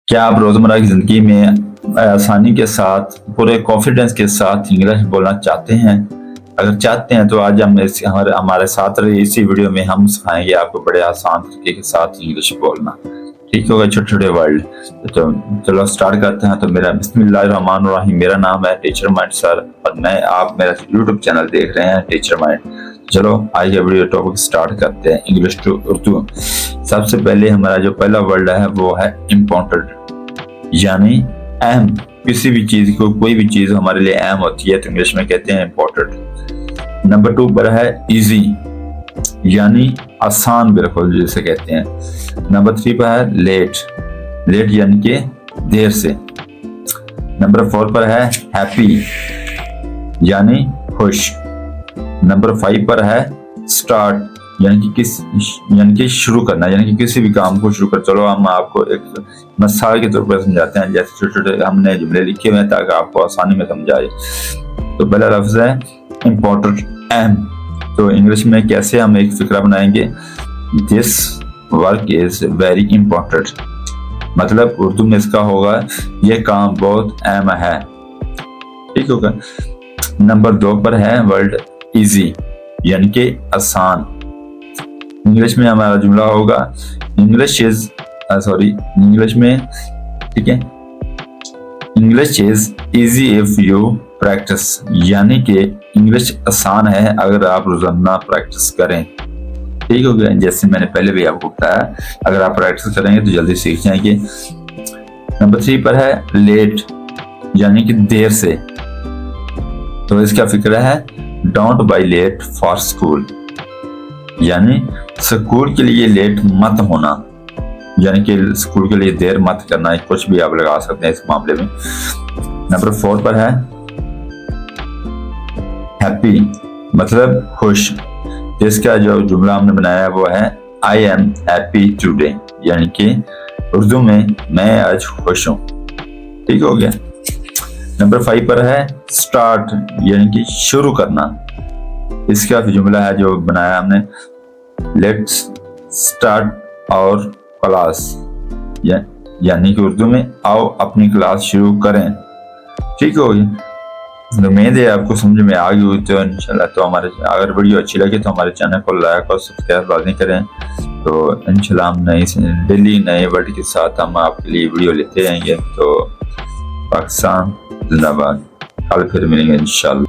क्या आप रोजमर्रा की जिंदगी में आसानी के साथ पूरे कॉन्फिडेंस के साथ इंग्लिश बोलना चाहते हैं? अगर चाहते हैं तो आज हम हमारे साथ रहिए। इसी वीडियो में हम सिखाएंगे आपको बड़े आसान तरीके के साथ इंग्लिश बोलना। ठीक होगा छोटे छोटे वर्ड। तो चलो स्टार्ट करते हैं। तो मेरा बिस्मिल्लाहिर्रहमानिर्रहीम, मेरा नाम है टीचर माइंड सर और मैं आप मेरा यूट्यूब चैनल देख रहे हैं टीचर माइंड। चलो आज का वीडियो टॉपिक स्टार्ट करते हैं, इंग्लिश टू उर्दू। सबसे पहले हमारा जो पहला वर्ड है वो है इम्पोर्टेंट, यानी अहम। किसी भी चीज को, कोई भी चीज हमारे लिए अहम होती है तो इंग्लिश में कहते हैं इम्पोर्टेंट। नंबर 2 पर है इजी, यानी आसान, बिल्कुल जिसे कहते हैं। नंबर 3 पर है लेट, लेट यानी कि देर से। नंबर 4 पर है हैप्पी, यानी खुश। नंबर 5 पर है स्टार्ट, यानी कि शुरू करना, यानी कि किसी भी काम को शुरू कर। चलो हम आपको एक मिसाल के तौर पर समझाते हैं, जैसे छोटे छोटे हमने जुमले लिखे हुए हैं ताकि आपको आसानी में समझ आए। तो पहला लफ्ज है इम्पोर्टेंट, अहम। तो इंग्लिश में कैसे हम एक फिक्रा बनाएंगे, this work is very important, मतलब उर्दू में इसका होगा ये काम बहुत अहम है। ठीक होगा। नंबर 2 पर है वर्ड इजी, यानी कि आसान। इंग्लिश में हमारा जुमला होगा इंग्लिश में, ठीक है, English is easy if you practice, यानी कि इंग्लिश आसान है अगर आप रोजाना प्रैक्टिस करें। ठीक हो गया। जैसे मैंने पहले भी आपको बताया, अगर आप प्रैक्टिस करेंगे तो जल्दी सीख जाएंगे। नंबर 3 पर है लेट, यानी कि देर से। तो इसका फिक्र है don't be late for school, यानी स्कूल के लिए लेट मत होना, यानी कि स्कूल के लिए देर मत करना। कुछ भी आप लगा सकते हैं इस मामले में। नंबर 4 पर है हैप्पी, मतलब खुश। इसका जो जुमला हमने बनाया है वो है आई एम हैप्पी टुडे, यानी कि उर्दू में मैं आज खुश हूं। ठीक हो गया। नंबर 5 पर है स्टार्ट, यानी कि शुरू करना। इसका जुमला है जो बनाया हमने, लेट्स स्टार्ट और क्लास, यानी कि उर्दू में आओ अपनी क्लास शुरू करें। ठीक हो गई। उम्मीद है आपको समझ में आ गई हुई। तो इंशाल्लाह तो हमारे, अगर वीडियो अच्छी लगे तो हमारे चैनल को लाइक और सब्सक्राइब लाजमी करें। तो इंशाल्लाह हम डेली नए वर्ड के साथ हम आपके लिए वीडियो लेते रहेंगे। तो पाकिस्तान जिंदाबाद। कल फिर मिलेंगे इंशाल्लाह।